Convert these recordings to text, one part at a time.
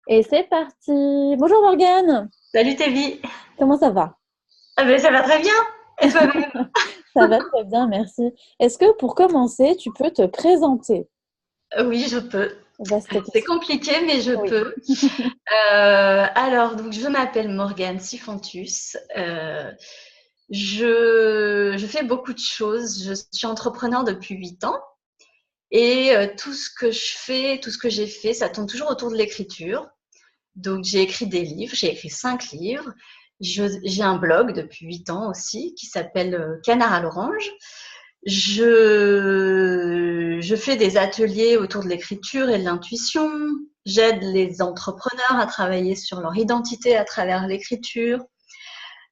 Et c'est parti. Bonjour Morgane, Salut Tévi. comment ça va? Ah ben, ça va très bien. Et toi-même? Ça va très bien, merci. Est-ce que pour commencer, tu peux te présenter? Oui, je peux. Vaste C'est question. compliqué, mais je Oui. peux. Alors, donc, je m'appelle Morgane Sifantus. Je fais beaucoup de choses. Je suis entrepreneur depuis 8 ans. Et tout ce que je fais, tout ce que j'ai fait, ça tourne toujours autour de l'écriture. Donc, j'ai écrit des livres. J'ai écrit 5 livres. J'ai un blog depuis 8 ans aussi qui s'appelle Canard à l'orange. Je fais des ateliers autour de l'écriture et de l'intuition. J'aide les entrepreneurs à travailler sur leur identité à travers l'écriture.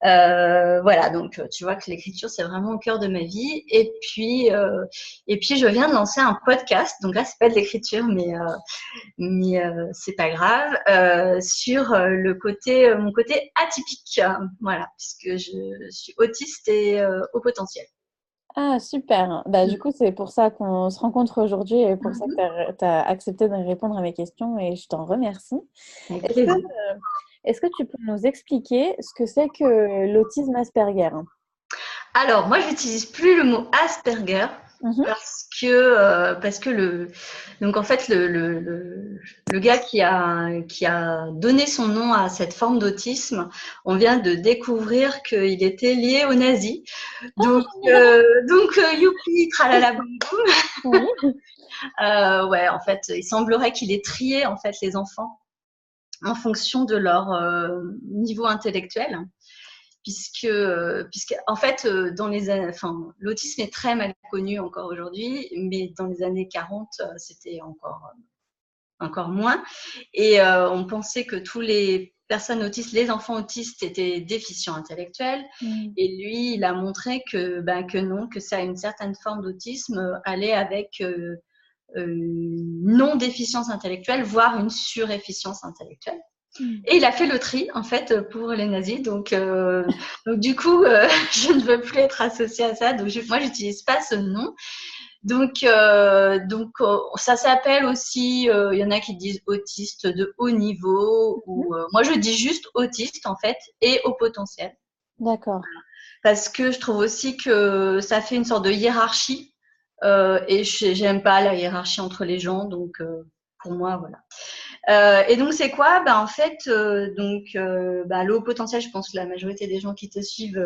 Voilà, donc tu vois que l'écriture, c'est vraiment au cœur de ma vie. Et puis je viens de lancer un podcast. Donc là, c'est pas de l'écriture, mais c'est pas grave. Sur mon côté atypique, voilà, puisque je suis autiste et au potentiel. Ah, super. Bah, du coup, c'est pour ça qu'on se rencontre aujourd'hui et pour ça que tu as accepté de répondre à mes questions et je t'en remercie. Avec Est-ce que, plaisir. est-ce que tu peux nous expliquer ce que c'est que l'autisme Asperger? Alors, moi, j'utilise plus le mot Asperger Mhm. parce que donc en fait le gars qui a donné son nom à cette forme d'autisme, on vient de découvrir qu'il était lié aux nazis. Donc youpi, tralala boum boum. Oui. Ouais, en fait, il semblerait qu'il ait trié en fait les enfants en fonction de leur niveau intellectuel. Puisque en fait, l'autisme est très mal connu encore aujourd'hui, mais dans les années 40, c'était encore moins. Et on pensait que tous les personnes autistes, les enfants autistes étaient déficients intellectuels. Mm. Et lui, il a montré que non, que ça, une certaine forme d'autisme allait avec une non-déficience intellectuelle, voire une surefficience intellectuelle. Mm. Et il a fait le tri, en fait, pour les nazis. Donc du coup, je ne veux plus être associée à ça. Donc, moi, j'utilise pas ce nom. Donc, ça s'appelle aussi, il y en a qui disent autiste de haut niveau, Mhm. ou moi, je dis juste autiste, en fait, et au potentiel. D'accord. Parce que je trouve aussi que ça fait une sorte de hiérarchie. Et j'aime pas la hiérarchie entre les gens. Donc, pour moi, voilà. Et donc, c'est quoi? En fait, le haut potentiel, je pense que la majorité des gens qui te suivent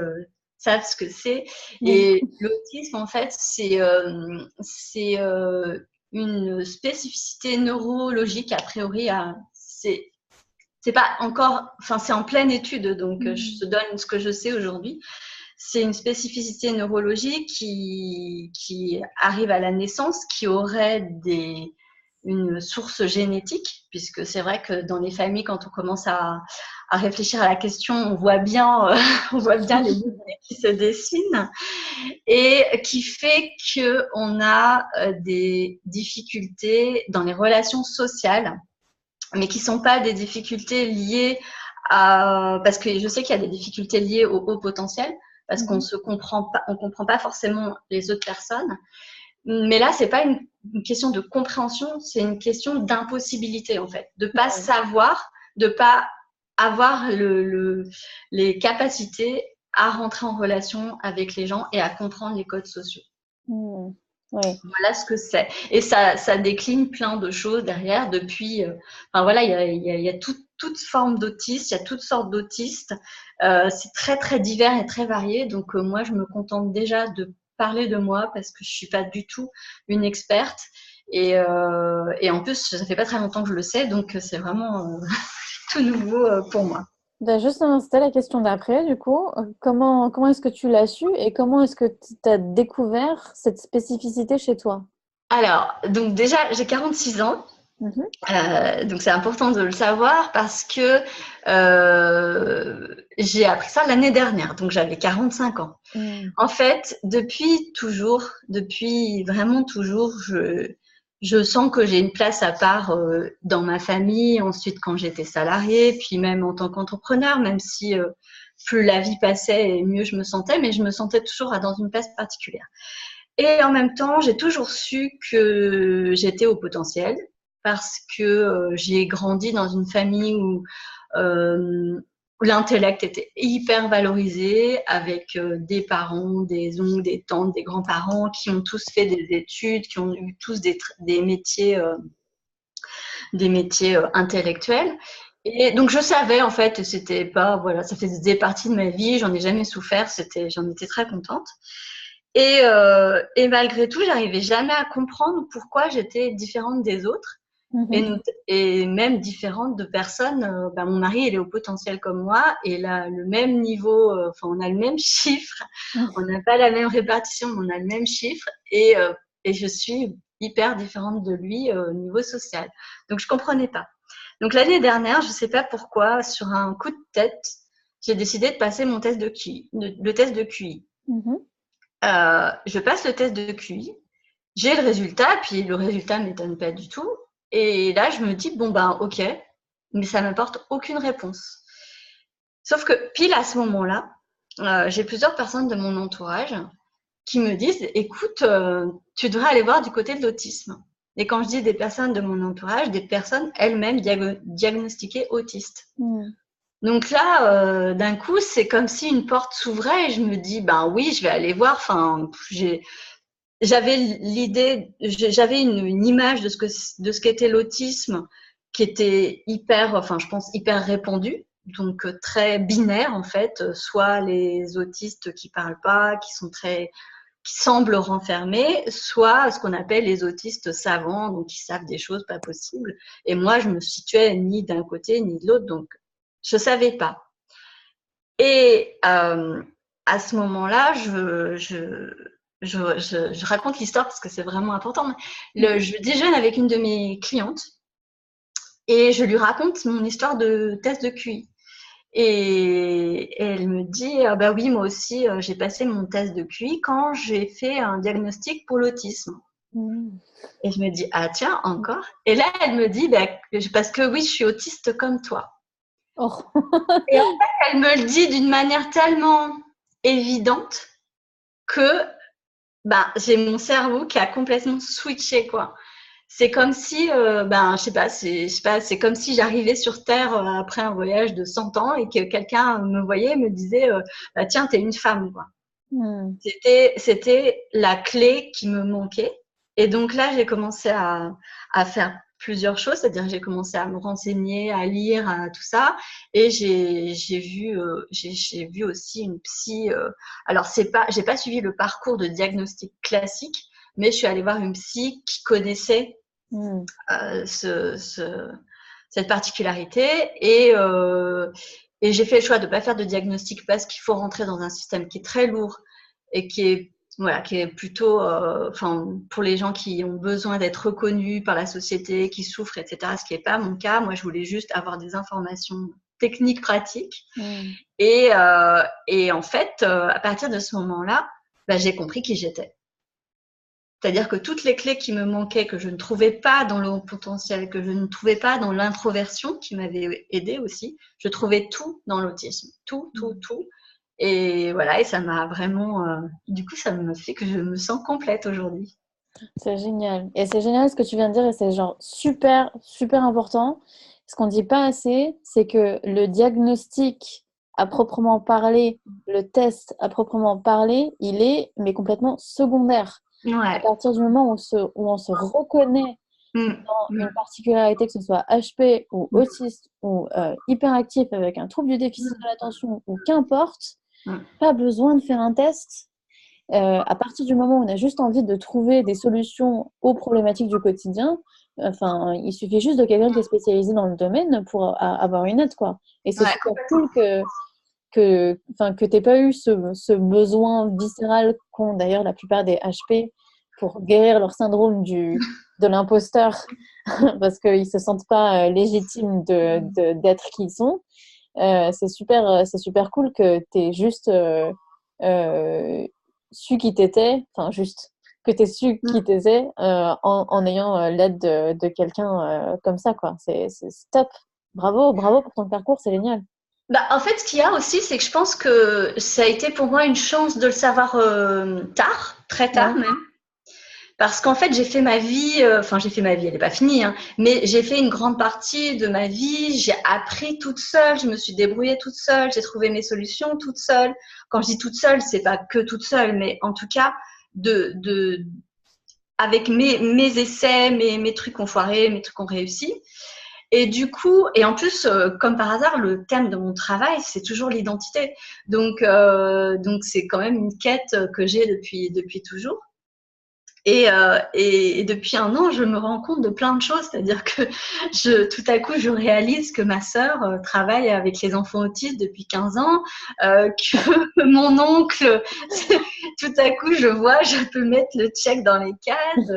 savent ce que c'est. Oui. Et l'autisme, en fait, c'est une spécificité neurologique, a priori. C'est pas encore, enfin, c'est en pleine étude, donc je Mm. te donne ce que je sais aujourd'hui. C'est une spécificité neurologique qui arrive à la naissance, qui aurait une source génétique, puisque c'est vrai que dans les familles, quand on commence à réfléchir à la question, on voit bien, on voit bien les lignées qui se dessinent, et qui fait qu'on a des difficultés dans les relations sociales, mais qui ne sont pas des difficultés liées parce que je sais qu'il y a des difficultés liées au haut potentiel, parce qu'on Mhm. se comprend pas, on comprend pas forcément les autres personnes. Mais là, c'est pas une question de compréhension, c'est une question d'impossibilité, en fait, de pas Oui. savoir, de pas avoir les capacités à rentrer en relation avec les gens et à comprendre les codes sociaux. Mm. Oui. Voilà ce que c'est. Et ça décline plein de choses derrière depuis. Enfin voilà, il y a toute forme d'autisme, il y a toutes sortes d'autistes. C'est très très divers et très varié. Donc moi, je me contente déjà de parler de moi parce que je suis pas du tout une experte. Et en plus, ça fait pas très longtemps que je le sais, donc c'est vraiment tout nouveau pour moi. Ben justement, c'était la question d'après, du coup. Comment est-ce que tu l'as su et comment est-ce que tu as découvert cette spécificité chez toi? Alors, donc déjà, j'ai 46 ans. Mhm. Donc c'est important de le savoir parce que j'ai appris ça l'année dernière, donc j'avais 45 ans. Mm. En fait, depuis toujours, depuis vraiment toujours, je sens que j'ai une place à part dans ma famille, ensuite quand j'étais salariée, puis même en tant qu'entrepreneur, même si plus la vie passait et mieux je me sentais, mais je me sentais toujours dans une place particulière. Et en même temps, j'ai toujours su que j'étais au potentiel parce que j'ai grandi dans une famille où l'intellect était hyper valorisé, avec des parents, des oncles, des tantes, des grands-parents qui ont tous fait des études, qui ont eu tous des métiers intellectuels. Et donc je savais en fait, c'était pas, voilà, ça faisait partie de ma vie, j'en ai jamais souffert, j'en étais très contente. Et malgré tout, j'arrivais jamais à comprendre pourquoi j'étais différente des autres. Et même différente de personnes. Mon mari, il est au potentiel comme moi, et là, le même niveau, on a le même chiffre, on n'a pas la même répartition, mais on a le même chiffre, et je suis hyper différente de lui au niveau social. Donc, je comprenais pas. Donc, l'année dernière, je sais pas pourquoi, sur un coup de tête, j'ai décidé de passer mon test de QI, le test de QI. Je passe le test de QI, j'ai le résultat, puis le résultat m'étonne pas du tout. Et là, je me dis, ok, mais ça m'apporte aucune réponse. Sauf que pile à ce moment-là, j'ai plusieurs personnes de mon entourage qui me disent, écoute, tu devrais aller voir du côté de l'autisme. Et quand je dis des personnes de mon entourage, des personnes elles-mêmes diagnostiquées autistes. Donc là, d'un coup, c'est comme si une porte s'ouvrait et je me dis, oui, je vais aller voir. J'avais l'idée, j'avais une image de ce qu'était l'autisme qui était je pense hyper répandue, donc très binaire en fait, soit les autistes qui parlent pas, qui semblent renfermés, soit ce qu'on appelle les autistes savants, donc qui savent des choses pas possibles. Et moi, je me situais ni d'un côté ni de l'autre, donc je savais pas. Et à ce moment-là, je raconte l'histoire parce que c'est vraiment important. Je déjeune avec une de mes clientes et je lui raconte mon histoire de test de QI. Et elle me dit, oui, moi aussi, j'ai passé mon test de QI quand j'ai fait un diagnostic pour l'autisme. Et je me dis, ah tiens, encore. Et là, elle me dit, parce que oui, je suis autiste comme toi. Oh. Et en fait, elle me le dit d'une manière tellement évidente que j'ai mon cerveau qui a complètement switché, quoi. C'est comme si, c'est comme si j'arrivais sur Terre après un voyage de 100 ans et que quelqu'un me voyait et me disait, tiens, t'es une femme, quoi. C'était la clé qui me manquait. Et donc là, j'ai commencé à faire plusieurs choses, c'est-à-dire que j'ai commencé à me renseigner, à lire, à tout ça, et j'ai vu aussi une psy. Alors j'ai pas suivi le parcours de diagnostic classique, mais je suis allée voir une psy qui connaissait cette particularité, et j'ai fait le choix de ne pas faire de diagnostic parce qu'il faut rentrer dans un système qui est très lourd et qui est plutôt, pour les gens qui ont besoin d'être reconnus par la société, qui souffrent, etc. Ce qui n'est pas mon cas. Moi, je voulais juste avoir des informations techniques, pratiques. Et en fait, à partir de ce moment-là, j'ai compris qui j'étais. C'est-à-dire que toutes les clés qui me manquaient, que je ne trouvais pas dans le haut potentiel, que je ne trouvais pas dans l'introversion, qui m'avait aidée aussi, je trouvais tout dans l'autisme. Tout. Et voilà, et ça m'a vraiment... du coup, ça me fait que je me sens complète aujourd'hui. C'est génial. Et c'est génial ce que tu viens de dire, et c'est genre super, super important. Ce qu'on ne dit pas assez, c'est que le diagnostic à proprement parler, le test à proprement parler, il est mais complètement secondaire. À partir du moment où on se reconnaît dans une particularité, que ce soit HP ou autiste ou hyperactif avec un trouble du déficit de l'attention ou qu'importe, pas besoin de faire un test. À partir du moment où on a juste envie de trouver des solutions aux problématiques du quotidien, il suffit juste de quelqu'un qui est spécialisé dans le domaine pour avoir une aide, quoi. Et c'est super cool que tu n'aies pas eu ce besoin viscéral qu'ont d'ailleurs la plupart des HP pour guérir leur syndrome de l'imposteur parce qu'ils ne se sentent pas légitimes d'être qui ils sont. C'est super cool que tu aies juste su qui t'étais, que tu aies su qui t'étais en ayant l'aide de quelqu'un comme ça, quoi. C'est top. Bravo pour ton parcours, c'est génial. En fait, ce qu'il y a aussi, c'est que je pense que ça a été pour moi une chance de le savoir tard, très tard même. Parce qu'en fait, j'ai fait ma vie, j'ai fait ma vie, elle n'est pas finie, hein, mais j'ai fait une grande partie de ma vie, j'ai appris toute seule, je me suis débrouillée toute seule, j'ai trouvé mes solutions toute seule. Quand je dis toute seule, c'est pas que toute seule, mais en tout cas, avec mes essais, mes trucs ont foiré, mes trucs ont réussi. Et du coup, et en plus, comme par hasard, le thème de mon travail, c'est toujours l'identité. Donc c'est quand même une quête que j'ai depuis toujours. Et depuis un an, je me rends compte de plein de choses. C'est-à-dire que tout à coup, je réalise que ma sœur travaille avec les enfants autistes depuis 15 ans, que mon oncle, tout à coup, je peux mettre le check dans les cases,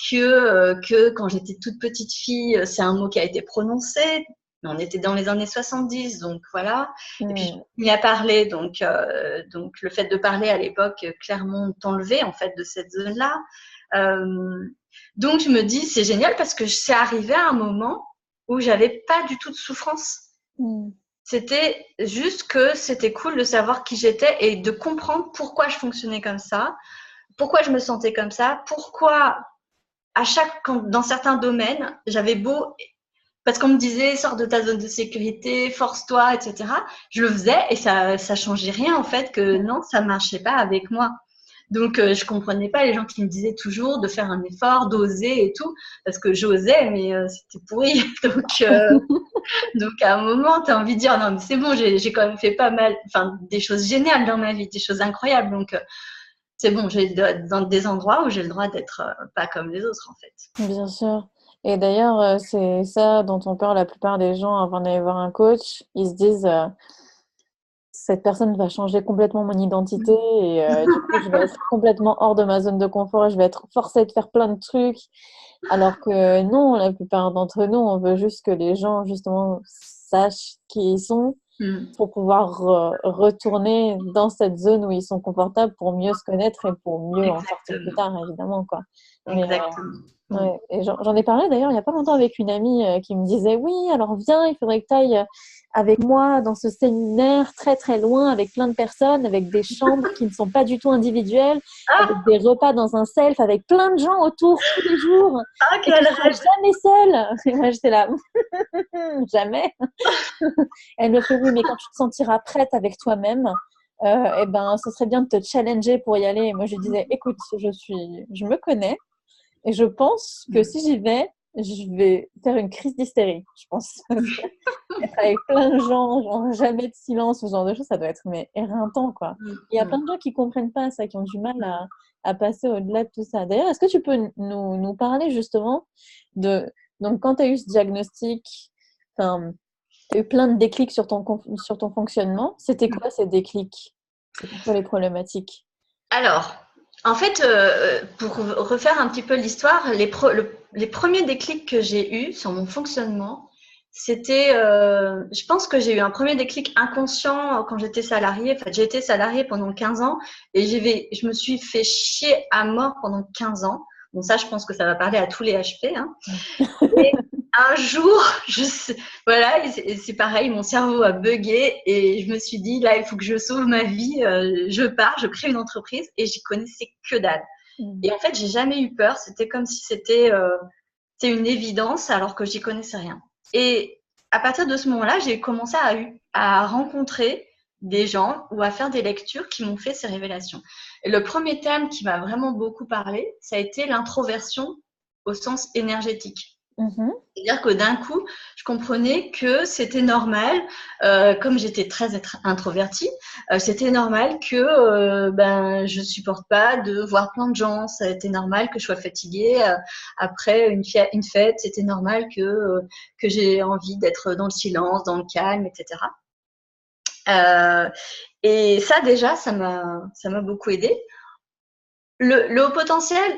que quand j'étais toute petite fille, c'est un mot qui a été prononcé. On était dans les années 70, donc voilà. Et puis, je m'y a parlé, donc le fait de parler à l'époque, clairement, t'enlevait en fait de cette zone-là. Donc, je me dis, c'est génial parce que c'est arrivé à un moment où j'avais pas du tout de souffrance. C'était juste que c'était cool de savoir qui j'étais et de comprendre pourquoi je fonctionnais comme ça, pourquoi je me sentais comme ça, pourquoi dans certains domaines, j'avais beau, parce qu'on me disait, sors de ta zone de sécurité, force-toi, etc. Je le faisais et ça changeait rien en fait, que non, ça marchait pas avec moi. Donc, je comprenais pas les gens qui me disaient toujours de faire un effort, d'oser et tout, parce que j'osais, mais c'était pourri. Donc, à un moment, tu as envie de dire, non, mais c'est bon, j'ai quand même fait pas mal, des choses géniales dans ma vie, des choses incroyables. Donc, c'est bon, j'ai dans des endroits où j'ai le droit d'être pas comme les autres, en fait. Bien sûr. Et d'ailleurs, c'est ça dont on parle la plupart des gens avant d'aller voir un coach. Ils se disent, cette personne va changer complètement mon identité et du coup, je vais être complètement hors de ma zone de confort et je vais être forcée de faire plein de trucs. Alors que non, la plupart d'entre nous, on veut juste que les gens, justement, sachent qui ils sont pour pouvoir retourner dans cette zone où ils sont confortables pour mieux se connaître et pour mieux en sortir plus tard, évidemment, quoi. Mais, Exactement. ouais. Et j'en ai parlé d'ailleurs il n'y a pas longtemps avec une amie qui me disait oui, alors viens, il faudrait que tu ailles avec moi dans ce séminaire très très loin avec plein de personnes, avec des chambres qui ne sont pas du tout individuelles, avec des repas dans un self, avec plein de gens autour tous les jours. Et tu ne seras jamais seule. Et moi j'étais là, jamais. Elle me fait oui, mais quand tu te sentiras prête avec toi-même, eh ben, ce serait bien de te challenger pour y aller. Et moi je lui disais, écoute, je me connais. Et je pense que si j'y vais, je vais faire une crise d'hystérie, je pense. Être avec plein de gens, genre jamais de silence, ce genre de choses, ça doit être mais éreintant, quoi. Il y a plein de gens qui comprennent pas ça, qui ont du mal à passer au-delà de tout ça. D'ailleurs, est-ce que tu peux nous parler justement de... Donc, quand tu as eu ce diagnostic, tu as eu plein de déclics sur ton fonctionnement. C'était quoi ces déclics? C'était quoi les problématiques? Alors, en fait, pour refaire un petit peu l'histoire, les premiers déclics que j'ai eus sur mon fonctionnement, c'était, je pense que j'ai eu un premier déclic inconscient quand j'étais salariée. En fait, j'ai été salariée pendant 15 ans et je me suis fait chier à mort pendant 15 ans. Bon, ça, je pense que ça va parler à tous les HP. Hein. Et un jour, voilà, c'est pareil, mon cerveau a bugué et je me suis dit, là, il faut que je sauve ma vie. Je pars, je crée une entreprise et j'y connaissais que dalle. Et en fait, j'ai jamais eu peur. C'était comme si c'était une évidence alors que j'y connaissais rien. Et à partir de ce moment-là, j'ai commencé à rencontrer des gens ou à faire des lectures qui m'ont fait ces révélations. Et le premier thème qui m'a vraiment beaucoup parlé, ça a été l'introversion au sens énergétique. C'est-à-dire que d'un coup, je comprenais que c'était normal, comme j'étais très introvertie, c'était normal que je supporte pas de voir plein de gens. C'était normal que je sois fatiguée après une fête. C'était normal que j'ai envie d'être dans le silence, dans le calme, etc. Et ça déjà, ça m'a beaucoup aidée. Le haut potentiel,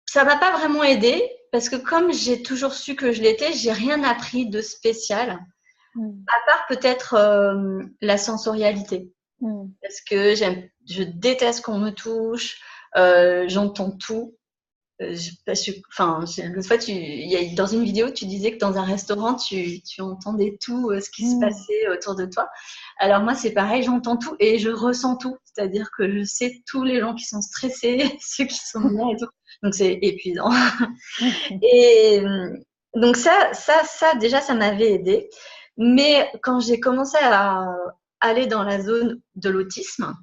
ça m'a pas vraiment aidée parce que comme j'ai toujours su que je l'étais, j'ai rien appris de spécial, à part peut-être la sensorialité. Parce que je déteste qu'on me touche, j'entends tout. L'autre fois, dans une vidéo, tu disais que dans un restaurant, tu entendais tout ce qui se passait autour de toi. Alors moi, c'est pareil, j'entends tout et je ressens tout. C'est-à-dire que je sais tous les gens qui sont stressés, ceux qui sont bien et tout. Donc, c'est épuisant. Et donc, déjà, ça m'avait aidé. Mais quand j'ai commencé à aller dans la zone de l'autisme,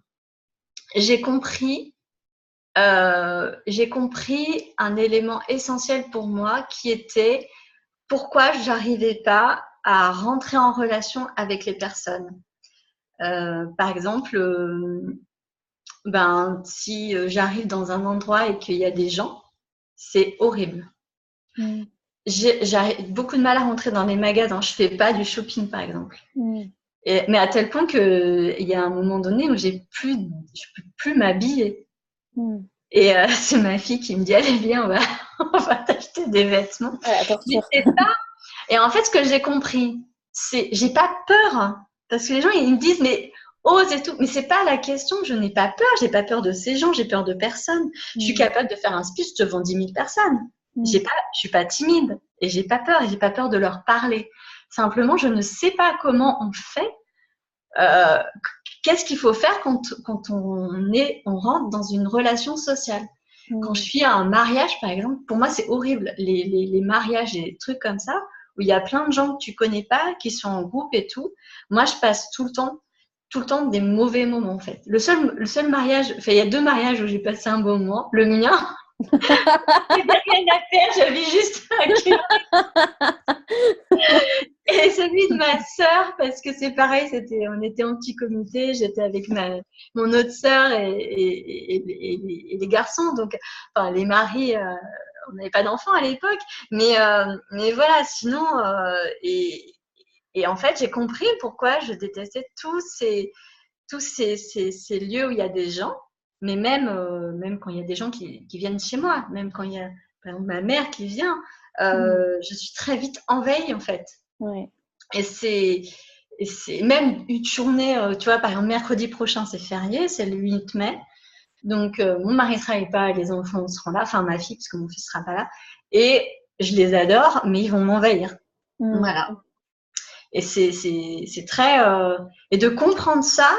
j'ai compris un élément essentiel pour moi qui était pourquoi j'arrivais pas à rentrer en relation avec les personnes. Par exemple, si j'arrive dans un endroit et qu'il y a des gens, c'est horrible. J'ai beaucoup de mal à rentrer dans les magasins. Je fais pas du shopping, par exemple. Mais à tel point qu'il y a un moment donné où je peux plus m'habiller. Et c'est ma fille qui me dit, allez viens, on va t'acheter des vêtements. Et en fait, ce que j'ai compris, c'est j'ai pas peur. Hein, parce que les gens, ils me disent, mais ose et tout. Mais c'est pas la question, je n'ai pas peur. J'ai pas peur de ces gens, j'ai peur de personne. Je suis capable de faire un speech devant 10 000 personnes. Je suis pas timide et j'ai pas peur. Et j'ai pas peur de leur parler. Simplement, je ne sais pas comment on fait. Qu'est-ce qu'il faut faire quand on rentre dans une relation sociale. Quand je suis à un mariage, par exemple, pour moi, c'est horrible. Les mariages et les trucs comme ça, où il y a plein de gens que tu connais pas, qui sont en groupe et tout. Moi, je passe tout le temps des mauvais moments, en fait. Le seul mariage, enfin, il y a 2 mariages où j'ai passé un bon moment. Le mien, j'avais rien à faire, j'avais juste et celui de ma sœur, parce que c'est pareil, on était en petit comité, j'étais avec mon autre sœur et les garçons, donc enfin les maris, on n'avait pas d'enfants à l'époque, mais voilà, sinon et en fait j'ai compris pourquoi je détestais tous ces lieux où il y a des gens, mais même quand il y a des gens qui viennent chez moi, même quand il y a par exemple ma mère qui vient, je suis très vite en veille en fait. Ouais. Et c'est même une journée, tu vois, par exemple, mercredi prochain, c'est férié, c'est le 8 mai. Donc, mon mari ne travaille pas, les enfants seront là, enfin ma fille, parce que mon fils ne sera pas là. Et je les adore, mais ils vont m'envahir. Voilà. Et c'est très. Et de comprendre ça,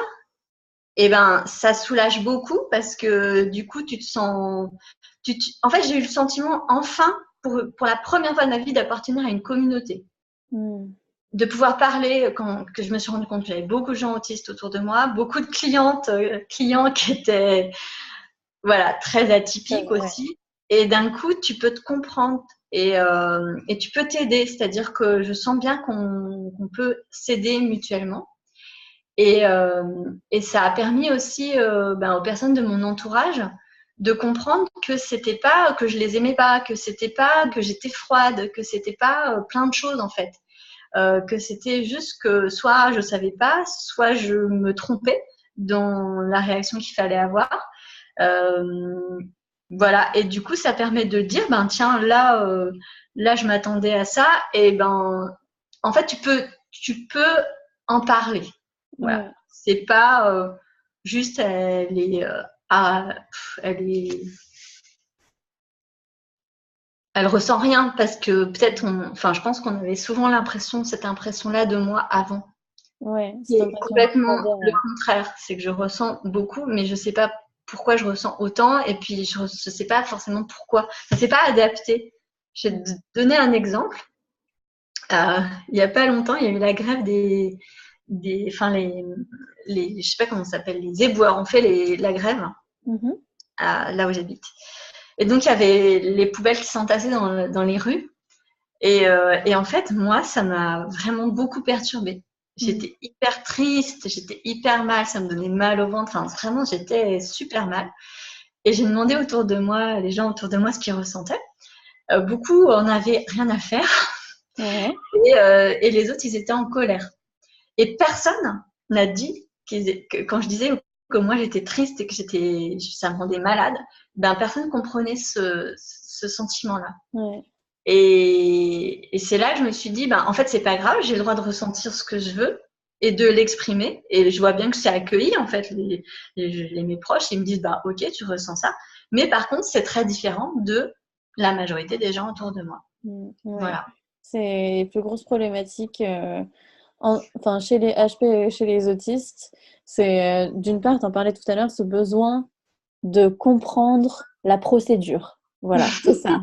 eh ben, ça soulage beaucoup parce que du coup, tu te sens. En fait, j'ai eu le sentiment, enfin, pour la première fois de ma vie, d'appartenir à une communauté. De pouvoir parler, que je me suis rendu compte que j'avais beaucoup de gens autistes autour de moi, beaucoup de clients qui étaient voilà, très atypiques aussi. Et d'un coup, tu peux te comprendre et tu peux t'aider. C'est-à-dire que je sens bien qu'on peut s'aider mutuellement. Et ça a permis aussi aux personnes de mon entourage de comprendre que c'était pas que je les aimais pas, que c'était pas que j'étais froide, que c'était pas plein de choses en fait. Que c'était juste que soit je savais pas, soit je me trompais dans la réaction qu'il fallait avoir. Voilà, et du coup, ça permet de dire, tiens, là, je m'attendais à ça, et en fait, tu peux en parler. Voilà, c'est pas juste, elle ressent rien parce que peut-être, je pense qu'on avait souvent cette impression-là de moi avant. Ouais, c'est complètement le contraire. C'est que je ressens beaucoup, mais je sais pas pourquoi je ressens autant et puis je sais pas forcément pourquoi. C'est pas adapté. Je vais te donner un exemple. Il y a pas longtemps, il y a eu la grève je sais pas comment ça s'appelle, les éboueurs ont fait la grève là où j'habite. Et donc, il y avait les poubelles qui s'entassaient dans les rues. Et en fait, moi, ça m'a vraiment beaucoup perturbée. J'étais hyper triste, j'étais hyper mal, ça me donnait mal au ventre. Enfin, vraiment, j'étais super mal. Et j'ai demandé autour de moi, les gens autour de moi, ce qu'ils ressentaient. Beaucoup en avaient rien à faire. Et les autres, ils étaient en colère. Et personne n'a dit que quand je disais que moi j'étais triste et que ça me rendait malade, personne comprenait ce sentiment-là. Et c'est là que je me suis dit, en fait, c'est pas grave, j'ai le droit de ressentir ce que je veux et de l'exprimer. Et je vois bien que c'est accueilli, en fait. Mes proches, ils me disent, ok, tu ressens ça. Mais par contre, c'est très différent de la majorité des gens autour de moi. Voilà. C'est les plus grosses problématiques chez les HP et chez les autistes. C'est d'une part, tu en parlais tout à l'heure, ce besoin de comprendre la procédure. Voilà, c'est ça.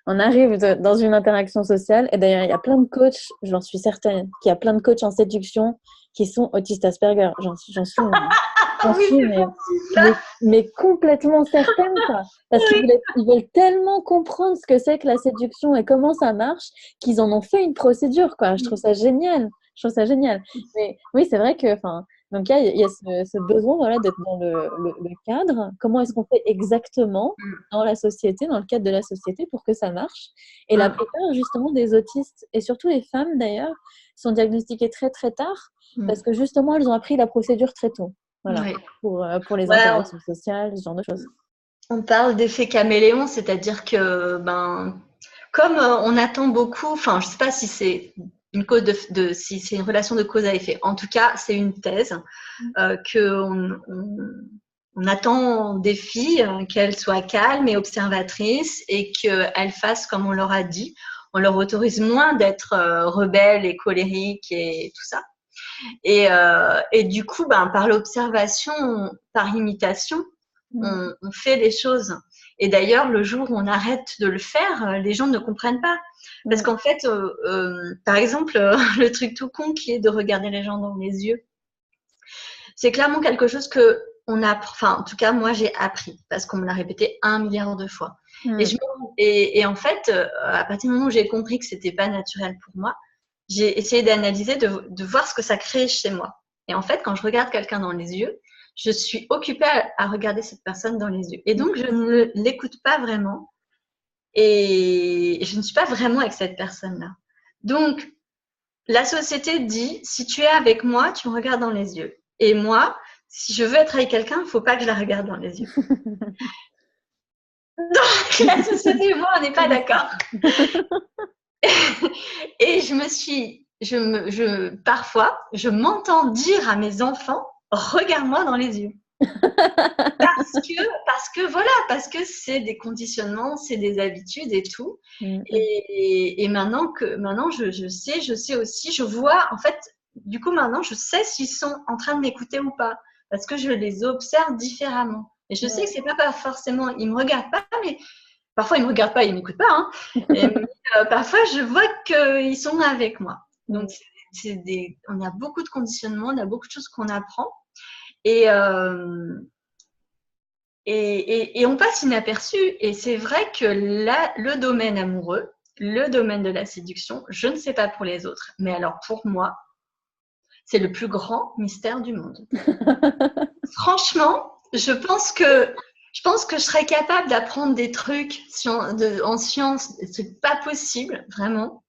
On arrive dans une interaction sociale. Et d'ailleurs, il y a plein de coachs, j'en suis certaine, qu'il y a plein de coachs en séduction qui sont autistes Asperger. J'en Oui, suis c'est mais, possible, ça. mais complètement certaine, quoi. Parce qu'ils veulent tellement comprendre ce que c'est que la séduction et comment ça marche qu'ils en ont fait une procédure, quoi. Je trouve ça génial. Je trouve ça génial. Mais oui, c'est vrai que, enfin, donc il y a ce besoin, voilà, d'être dans le cadre. Comment est-ce qu'on fait exactement dans la société, dans le cadre de la société pour que ça marche? Et la plupart, justement, des autistes, et surtout les femmes d'ailleurs, sont diagnostiquées très très tard parce que justement, elles ont appris la procédure très tôt. Voilà, Oui. pour les Ouais, interactions sociales, ce genre de choses. on parle d'effet caméléon, c'est-à-dire que comme on attend beaucoup, enfin je ne sais pas si c'est une cause si c'est une relation de cause à effet. En tout cas, c'est une thèse on attend des filles qu'elles soient calmes et observatrices et qu'elles fassent comme on leur a dit. On leur autorise moins d'être rebelles et colériques et tout ça. Et du coup, par l'observation, par imitation, on fait les choses. Et d'ailleurs, le jour où on arrête de le faire, les gens ne comprennent pas. Parce qu'en fait, par exemple, le truc tout con qui est de regarder les gens dans les yeux, c'est clairement quelque chose que on a, enfin, en tout cas, moi, j'ai appris parce qu'on me l'a répété 1 milliard de fois. Et en fait, à partir du moment où j'ai compris que c'était pas naturel pour moi, j'ai essayé d'analyser, de voir ce que ça crée chez moi. Et en fait, quand je regarde quelqu'un dans les yeux, je suis occupée à regarder cette personne dans les yeux. Et donc, je ne l'écoute pas vraiment. Et je ne suis pas vraiment avec cette personne-là. Donc, la société dit, si tu es avec moi, tu me regardes dans les yeux. Et moi, si je veux être avec quelqu'un, il ne faut pas que je la regarde dans les yeux. Donc, la société et moi, on n'est pas d'accord. Et parfois, je m'entends dire à mes enfants, regarde-moi dans les yeux. Parce que c'est des conditionnements, c'est des habitudes et tout. Et maintenant je sais aussi, je vois, en fait, du coup, maintenant, je sais s'ils sont en train de m'écouter ou pas. Parce que je les observe différemment. Et je sais que c'est pas forcément, ils me regardent pas, mais parfois ils me regardent pas, ils m'écoutent pas, hein. Parfois, je vois qu'ils sont avec moi. Donc, on a beaucoup de conditionnements, on a beaucoup de choses qu'on apprend. Et on passe inaperçu. Et c'est vrai que là, le domaine amoureux, le domaine de la séduction, je ne sais pas pour les autres, mais alors pour moi, c'est le plus grand mystère du monde. Franchement, je pense que je serais capable d'apprendre des trucs en sciences. C'est pas possible, vraiment.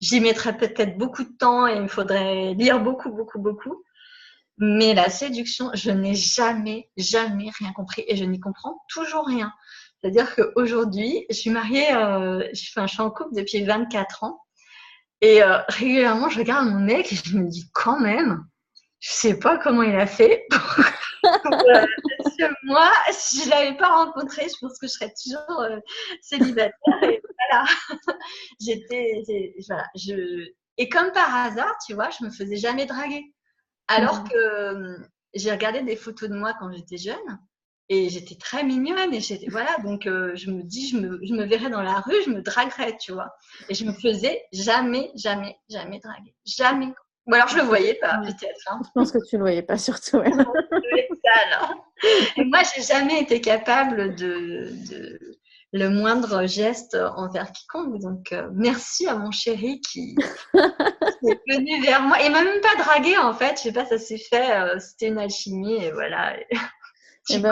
J'y mettrais peut-être beaucoup de temps et il me faudrait lire beaucoup, beaucoup, beaucoup. Mais la séduction, je n'ai jamais, jamais rien compris et je n'y comprends toujours rien. C'est-à-dire qu'aujourd'hui, je suis mariée, je suis en couple depuis 24 ans et régulièrement, je regarde mon mec et je me dis quand même, je sais pas comment il a fait parce que moi, si je l'avais pas rencontré, je pense que je serais toujours célibataire et voilà. Et comme par hasard, tu vois, je me faisais jamais draguer. Alors que j'ai regardé des photos de moi quand j'étais jeune et j'étais très mignonne et voilà, donc je me dis, je me verrais dans la rue, je me draguerais, tu vois. Et je me faisais jamais, jamais, jamais draguer. Jamais. Ou alors je le voyais pas, peut-être. Hein. Je pense que tu le voyais pas surtout. Ouais. Ça, alors. Et moi, j'ai jamais été capable de le moindre geste envers quiconque. Donc, merci à mon chéri qui est venu vers moi. Il m'a même pas dragué, en fait. Je sais pas, ça s'est fait. C'était une alchimie et voilà. Et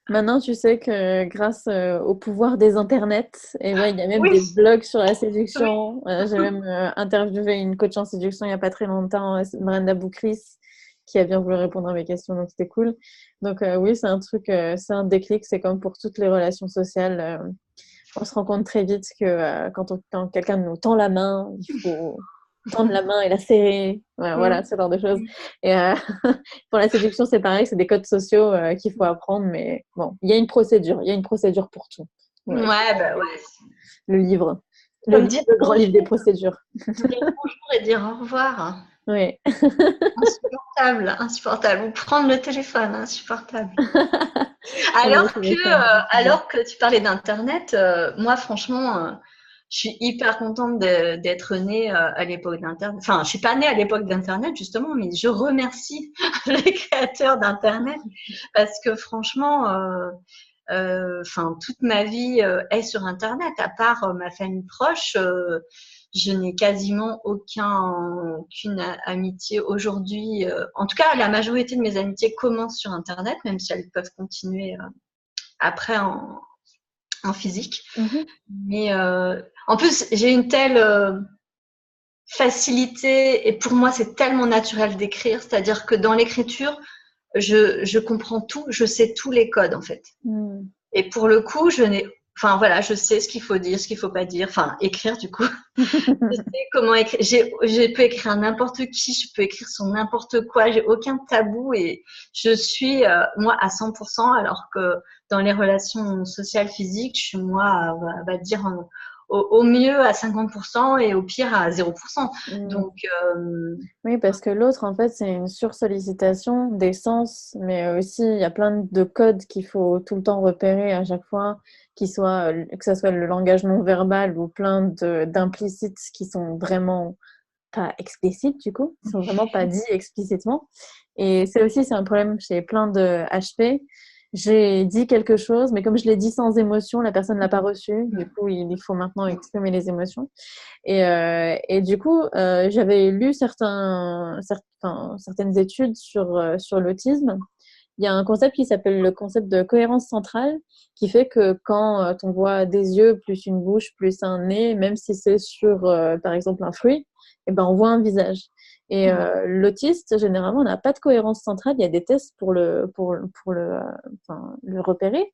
maintenant, tu sais que grâce au pouvoir des internets, et ouais, il y a même des blogs sur la séduction. J'ai même interviewé une coach en séduction il n'y a pas très longtemps, Brenda Boukris, qui a bien voulu répondre à mes questions, donc c'était cool. Donc oui, c'est un truc, c'est un déclic, c'est comme pour toutes les relations sociales. On se rend compte très vite que quand quelqu'un nous tend la main, il faut tendre la main et la serrer. Voilà, ce genre de choses. Et pour la séduction, c'est pareil, c'est des codes sociaux qu'il faut apprendre, mais bon, il y a une procédure pour tout. Ouais, ouais. Le livre, le grand livre des procédures. Dire bonjour et dire au revoir. Oui. Insupportable, insupportable. Ou prendre le téléphone, insupportable. Oui, tu m'étonnes. Alors que tu parlais d'Internet, moi, franchement, je suis hyper contente d'être née à l'époque d'Internet. Enfin, je suis pas née à l'époque d'Internet, justement, mais je remercie les créateurs d'Internet parce que franchement, toute ma vie est sur Internet. À part ma famille proche, je n'ai quasiment aucune amitié aujourd'hui. En tout cas, la majorité de mes amitiés commencent sur Internet, même si elles peuvent continuer après en physique. Mhm. Mais en plus, j'ai une telle facilité et pour moi, c'est tellement naturel d'écrire. C'est-à-dire que dans l'écriture, je comprends tout, je sais tous les codes en fait. Mm. Et pour le coup, enfin voilà, je sais ce qu'il faut dire, ce qu'il faut pas dire, enfin écrire du coup. Je sais comment écrire. Je peux écrire n'importe qui, je peux écrire sur n'importe quoi, j'ai aucun tabou et je suis moi à 100%, alors que dans les relations sociales physiques, je suis moi, on va dire au mieux à 50% et au pire à 0%. Mm. Donc, Oui, parce que l'autre, en fait, c'est une sursollicitation des sens, mais aussi il y a plein de codes qu'il faut tout le temps repérer à chaque fois, que ce soit le langage non verbal ou plein d'implicites qui sont vraiment pas explicites, du coup, qui sont vraiment pas dits explicitement. Et c'est un problème chez plein de HP. J'ai dit quelque chose, mais comme je l'ai dit sans émotion, la personne ne l'a pas reçu. Du coup, il faut maintenant exprimer les émotions. Et du coup, j'avais lu certaines études sur l'autisme. Il y a un concept qui s'appelle le concept de cohérence centrale, qui fait que quand on voit des yeux plus une bouche plus un nez, même si c'est sur, par exemple, un fruit, eh ben, on voit un visage. Et l'autiste, généralement, n'a pas de cohérence centrale. Il y a des tests le repérer.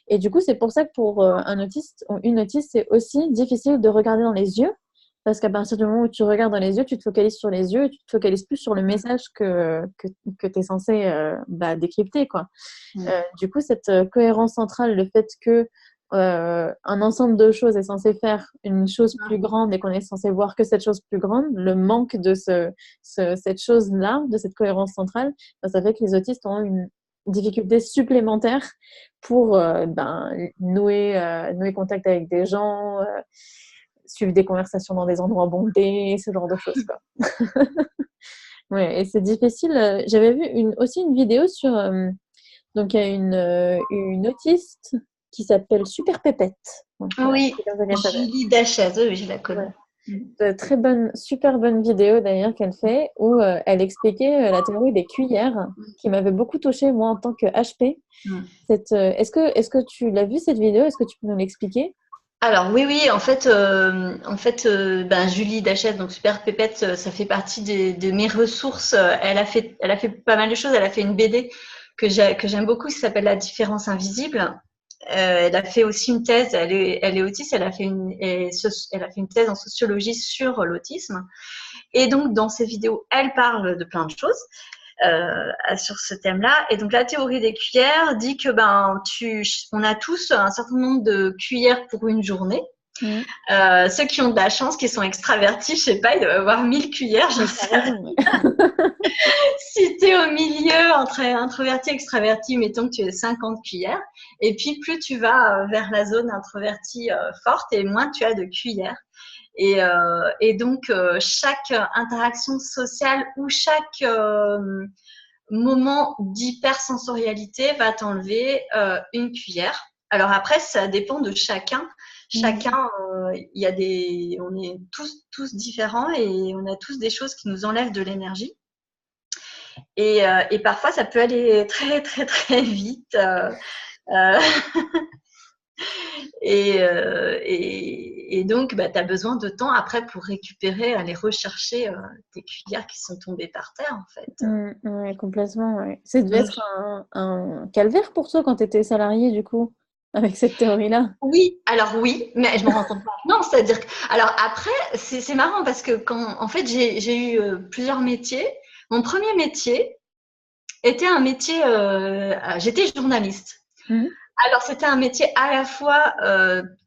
Et du coup, c'est pour ça que pour un autiste ou une autiste, c'est aussi difficile de regarder dans les yeux. Parce qu'à partir du moment où tu regardes dans les yeux, tu te focalises sur les yeux et tu te focalises plus sur le message que tu es censé décrypter, quoi. Du coup, cette cohérence centrale, le fait que un ensemble de choses est censé faire une chose plus grande et qu'on est censé voir que cette chose plus grande, le manque de cette chose-là, de cette cohérence centrale, ben, ça fait que les autistes ont une difficulté supplémentaire pour nouer contact avec des gens, suivre des conversations dans des endroits bondés, ce genre de choses, quoi. Ouais, et c'est difficile. J'avais vu aussi une vidéo sur... donc, il y a une autiste qui s'appelle Super Pépette. Donc, oui, c'est comme ça qu'elle s'appelle. Julie Dachez, oui, je la Ouais. connais. Très bonne, super bonne vidéo d'ailleurs qu'elle fait où elle expliquait la théorie des cuillères qui m'avait beaucoup touchée moi en tant que HP. Est-ce que tu l'as vu cette vidéo? Est-ce que tu peux nous l'expliquer? Alors oui, oui, ben, Julie Dachet, donc Super Pépette, ça fait partie de mes ressources. Elle a fait pas mal de choses. Elle a fait une BD que j'aime beaucoup, qui s'appelle La différence invisible. Elle a fait aussi une thèse. Elle est autiste. Elle a fait une thèse en sociologie sur l'autisme. Et donc dans ses vidéos, elle parle de plein de choses. Sur ce thème-là. Et donc la théorie des cuillères dit que on a tous un certain nombre de cuillères pour une journée. Mmh. Ceux qui ont de la chance, qui sont extravertis, je sais pas, ils doivent avoir 1000 cuillères, j'en sais rien. Si tu es au milieu entre introverti et extraverti, mettons que tu es 50 cuillères. Et puis plus tu vas vers la zone introvertie forte et moins tu as de cuillères. Et donc, chaque interaction sociale ou chaque moment d'hypersensorialité va t'enlever une cuillère. Alors après, ça dépend de chacun. Chacun, on est tous différents et on a tous des choses qui nous enlèvent de l'énergie. Et parfois, ça peut aller très, très, très vite. Euh, et donc, tu as besoin de temps après pour récupérer, aller rechercher tes cuillères qui sont tombées par terre, en fait. Ouais, complètement, ouais. Ça devait être un calvaire pour toi quand tu étais salarié, du coup, avec cette théorie-là. Oui, alors oui, mais je me rends compte maintenant. C'est-à-dire que, alors après, c'est marrant parce que en fait, j'ai eu plusieurs métiers. Mon premier métier était un métier, j'étais journaliste. Mmh. Alors, c'était un métier à la fois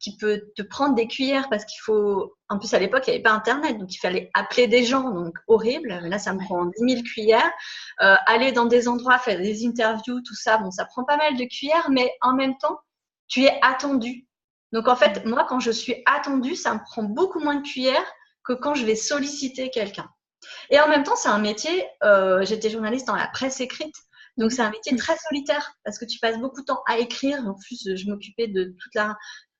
qui peut te prendre des cuillères parce qu'il faut. En plus, à l'époque, il n'y avait pas Internet, donc il fallait appeler des gens, donc horrible. Là, ça me prend 10 000 cuillères. Aller dans des endroits, faire des interviews, tout ça, bon, ça prend pas mal de cuillères, mais en même temps, tu es attendu. Donc, en fait, moi, quand je suis attendue, ça me prend beaucoup moins de cuillères que quand je vais solliciter quelqu'un. Et en même temps, c'est un métier, j'étais journaliste dans la presse écrite, donc c'est un métier très solitaire parce que tu passes beaucoup de temps à écrire. En plus, je m'occupais de toute la.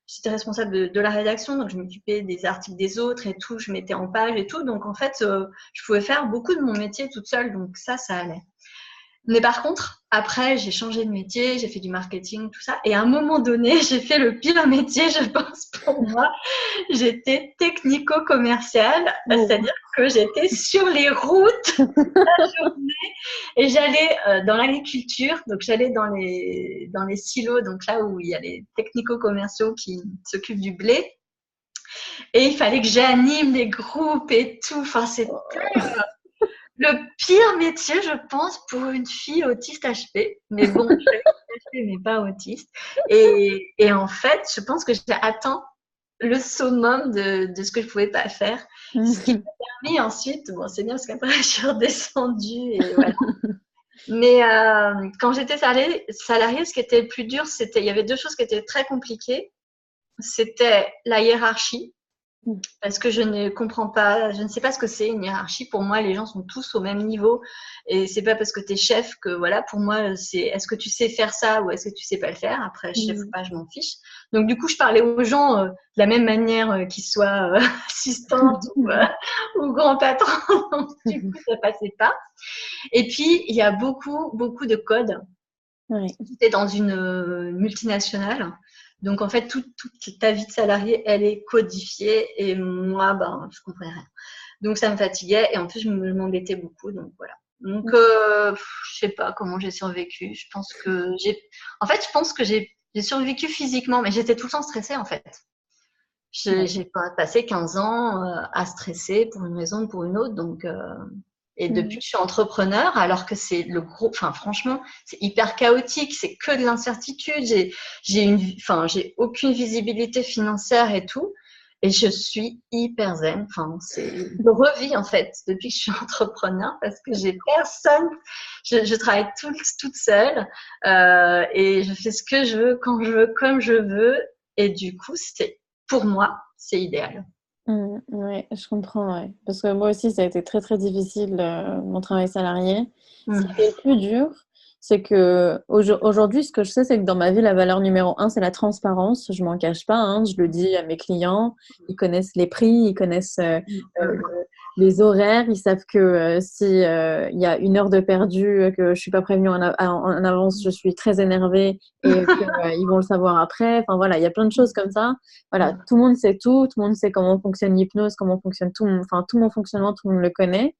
J'étais responsable de la rédaction, donc je m'occupais des articles des autres et tout, je mettais en page et tout. Donc en fait, je pouvais faire beaucoup de mon métier toute seule, donc ça allait. Mais par contre, après, j'ai changé de métier, j'ai fait du marketing, tout ça. Et à un moment donné, j'ai fait le pire métier, je pense, pour moi. J'étais technico-commerciale, c'est-à-dire que j'étais sur les routes la journée et j'allais dans l'agriculture. Donc, j'allais dans les silos, donc là où il y a les technico-commerciaux qui s'occupent du blé. Et il fallait que j'anime les groupes et tout. Enfin, c'était le pire métier, je pense, pour une fille autiste HP. Mais bon, je suis HP, mais pas autiste. Et en fait, je pense que j'ai atteint le summum de ce que je pouvais pas faire. Ce qui m'a permis ensuite, bon, c'est bien parce qu'après, je suis redescendue et voilà. Mais quand j'étais salariée, ce qui était le plus dur, il y avait deux choses qui étaient très compliquées. C'était la hiérarchie. Parce que je ne comprends pas, je ne sais pas ce que c'est une hiérarchie. Pour moi, les gens sont tous au même niveau. Et c'est pas parce que tu es chef que, voilà, pour moi, c'est est-ce que tu sais faire ça ou est-ce que tu sais pas le faire. Après, chef ou pas, je m'en fiche. Donc, du coup, je parlais aux gens de la même manière qu'ils soient assistantes ou grands patrons. Donc, du coup, ça passait pas. Et puis, il y a beaucoup, beaucoup de codes. J'étais dans une multinationale. Donc, en fait, toute ta vie de salarié, elle est codifiée. Et moi, ben, je comprenais rien. Donc, ça me fatiguait. Et en plus, je m'embêtais beaucoup. Donc, voilà. Donc, je sais pas comment j'ai survécu. Je pense que j'ai survécu physiquement, mais j'étais tout le temps stressée, en fait. J'ai pas passé 15 ans à stresser pour une raison ou pour une autre. Donc, et depuis que je suis entrepreneur, alors que c'est le gros, enfin franchement, c'est hyper chaotique, c'est que de l'incertitude. J'ai aucune visibilité financière et tout, et je suis hyper zen. Enfin, je revis en fait depuis que je suis entrepreneur parce que j'ai personne. Je travaille toute seule et je fais ce que je veux, quand je veux, comme je veux, et du coup, pour moi, c'est idéal. Oui, je comprends, ouais. Parce que moi aussi, ça a été très très difficile, mon travail salarié. Ce qui est le plus dur, c'est que aujourd'hui, ce que je sais, c'est que dans ma vie, la valeur numéro un, c'est la transparence. Je m'en cache pas, hein, je le dis à mes clients. Ils connaissent les prix, ils connaissent les horaires, ils savent que si il y a une heure de perdu, que je suis pas prévenue en avance, je suis très énervée et qu'ils vont le savoir après. Enfin voilà, il y a plein de choses comme ça. Voilà, tout le monde sait tout le monde sait comment fonctionne l'hypnose, comment fonctionne tout mon fonctionnement, tout le monde le connaît.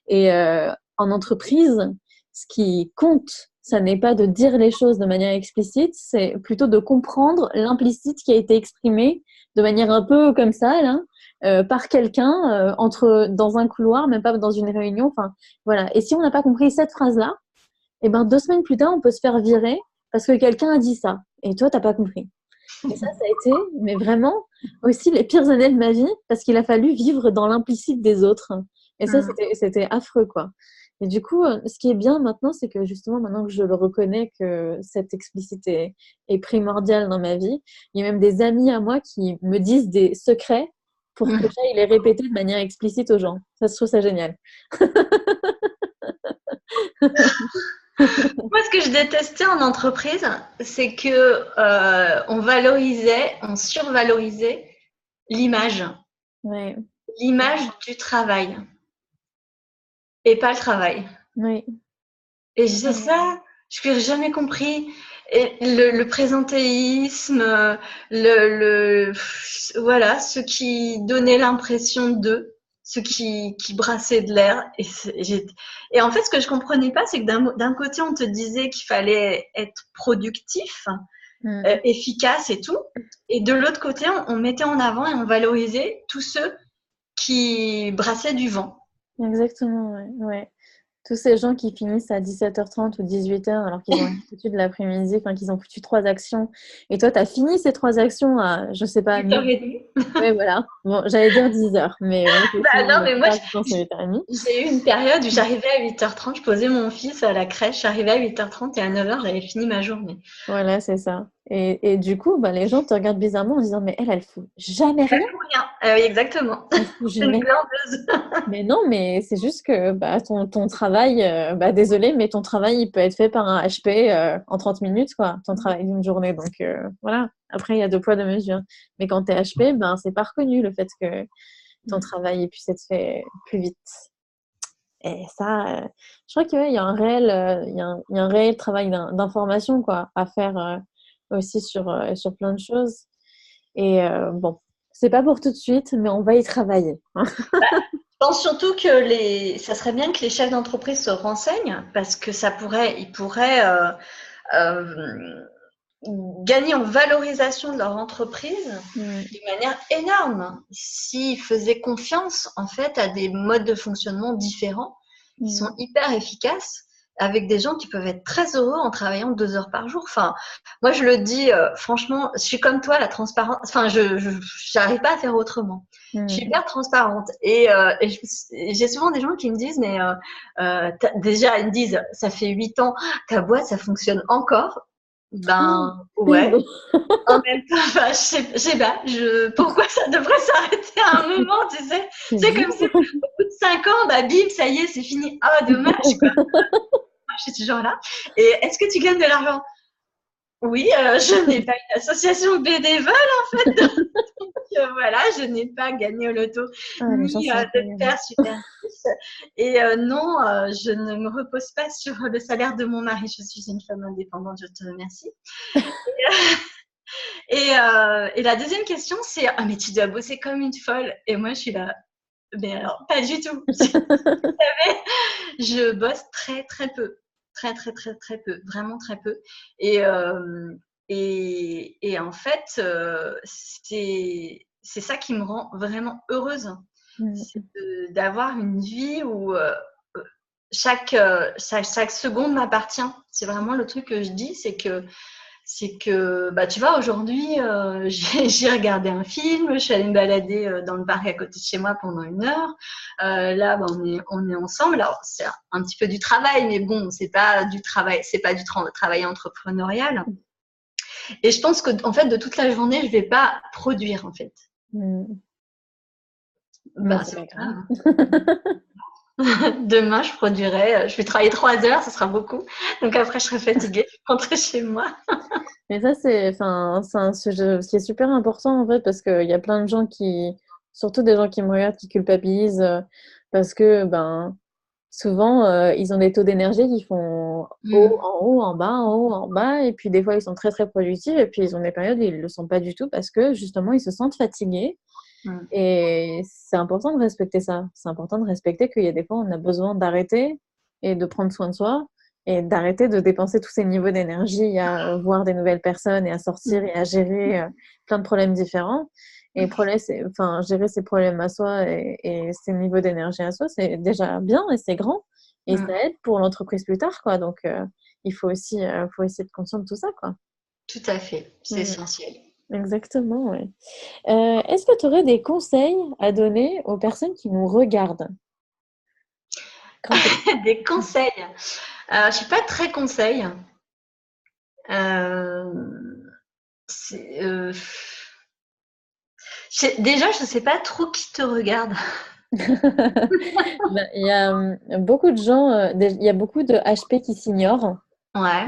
Et en entreprise, ce qui compte, ça n'est pas de dire les choses de manière explicite, c'est plutôt de comprendre l'implicite qui a été exprimé de manière un peu comme ça, là, par quelqu'un, dans un couloir, même pas dans une réunion. Enfin, voilà. Et si on n'a pas compris cette phrase-là, eh ben, 2 semaines plus tard, on peut se faire virer parce que quelqu'un a dit ça. Et toi, t'as pas compris. Et ça a été, mais vraiment, aussi les pires années de ma vie parce qu'il a fallu vivre dans l'implicite des autres. Et ça, c'était affreux, quoi. Et du coup, ce qui est bien maintenant, c'est que justement, maintenant que je le reconnais, que cette explicité est primordiale dans ma vie, il y a même des amis à moi qui me disent des secrets pour que j'aille les répéter de manière explicite aux gens. Ça, je trouve ça génial. Moi, ce que je détestais en entreprise, c'est que on survalorisait l'image, Ouais. l'image du travail et pas le travail. Oui. Et c'est ça, je n'ai jamais compris. Et le présentéisme, voilà, ce qui donnait l'impression d'eux, ce qui brassait de l'air. Et en fait, ce que je comprenais pas, c'est que d'un côté, on te disait qu'il fallait être productif, efficace et tout. Et de l'autre côté, on mettait en avant et on valorisait tous ceux qui brassaient du vent. Exactement, ouais. tous ces gens qui finissent à 17h30 ou 18h alors qu'ils ont rien foutu de l'après-midi, enfin qu'ils ont foutu 3 actions. Et toi, tu as fini ces 3 actions à, je sais pas, midi. 8h30. Ouais, voilà. Bon, j'allais dire 10h, mais moi, j'ai Bah fini non, la mais moi, plupart du temps, c'est 8h30. j'ai eu une période où j'arrivais à 8h30, je posais mon fils à la crèche, j'arrivais à 8h30 et à 9h, j'avais fini ma journée. Voilà, c'est ça. Et du coup, bah, les gens te regardent bizarrement en disant, mais elle fout jamais Pas rien. pour rien. Oui, exactement. Elle fout C'est une jamais. glandeuse. Mais non, mais c'est juste que bah, ton travail, bah, désolé, mais ton travail, il peut être fait par un HP en 30 minutes, quoi, ton travail d'une journée. Donc voilà, après, il y a deux poids, deux mesures. Mais quand tu es HP, ben, c'est pas reconnu le fait que ton travail puisse être fait plus vite. Et ça, je crois qu'il y a un réel, il y a un réel travail d'information quoi, à faire aussi sur plein de choses. Et bon, c'est pas pour tout de suite, mais on va y travailler. Je pense surtout que ça serait bien que les chefs d'entreprise se renseignent parce que ils pourraient euh, gagner en valorisation de leur entreprise Mm. de manière énorme s'ils faisaient confiance en fait à des modes de fonctionnement différents qui sont Mm. hyper efficaces avec des gens qui peuvent être très heureux en travaillant 2 heures par jour. Enfin, moi je le dis franchement, je suis comme toi, la transparence. Enfin, j'arrive pas à faire autrement. Je suis Mm. hyper transparente j'ai souvent des gens qui me disent déjà ils me disent ça fait 8 ans ta boîte ça fonctionne encore. Ben ouais. Bingo. En même temps, enfin, je sais pas, pourquoi ça devrait s'arrêter à un moment, tu sais? C'est C'est comme bien. si au bout de 5 ans, bah bim, ça y est, c'est fini. Ah, dommage, quoi. Moi, je suis toujours là. Et est-ce que tu gagnes de l'argent? Oui, je n'ai pas une association bénévole, en fait. Donc, voilà, je n'ai pas gagné au loto, Ah, les gens ni sont de incroyables. père super riche. Et non, je ne me repose pas sur le salaire de mon mari. Je suis une femme indépendante, je te remercie. Et la deuxième question, c'est ah, mais tu dois bosser comme une folle. Et moi, je suis là, mais alors, pas du tout. Je bosse très, très peu. Très, très, très, très peu. Vraiment très peu. Et, euh, et en fait, c'est ça qui me rend vraiment heureuse. C'est Mm. d'avoir une vie où chaque seconde m'appartient. C'est vraiment le truc que je dis, c'est que bah, tu vois, aujourd'hui, j'ai regardé un film, je suis allée me balader dans le parc à côté de chez moi pendant 1 heure. Là, bah, on est ensemble. Alors, c'est un petit peu du travail, mais bon, c'est pas du travail, c'est pas du travail entrepreneurial. Et je pense que, en fait, de toute la journée, je vais pas produire, en fait. Mm. Bah, Bah, c'est c'est pas pas grave. grave. Demain, je produirai, je vais travailler 3 heures, ce sera beaucoup. Donc après, je serai fatiguée, je vais rentrer chez moi. Mais ça, enfin, c'est un sujet qui est super important en fait, parce qu'il y a plein de gens surtout des gens qui me regardent, qui culpabilisent parce que, ben, souvent, ils ont des taux d'énergie qui font en haut, en bas, et puis des fois, ils sont très, très productifs, et puis ils ont des périodes où ils ne le sont pas du tout parce que justement, ils se sentent fatigués. Mm. Et c'est important de respecter ça. C'est important de respecter qu'il y a des fois, on a besoin d'arrêter et de prendre soin de soi et d'arrêter de dépenser tous ces niveaux d'énergie à voir des nouvelles personnes et à sortir et à gérer plein de problèmes différents. Et enfin, gérer ces problèmes à soi et ces niveaux d'énergie à soi, c'est déjà bien et c'est grand. Et ça Mm. aide pour l'entreprise plus tard, quoi. Donc, il faut aussi être conscient de tout ça, quoi. Tout à fait, c'est Mm. essentiel. Exactement, ouais. Est-ce que tu aurais des conseils à donner aux personnes qui nous regardent? Quand Des conseils. Je suis pas très conseil. Euh, euh, déjà, je sais pas trop qui te regarde. Ben, il y a beaucoup de gens, il y a beaucoup de HP qui s'ignorent, Ouais.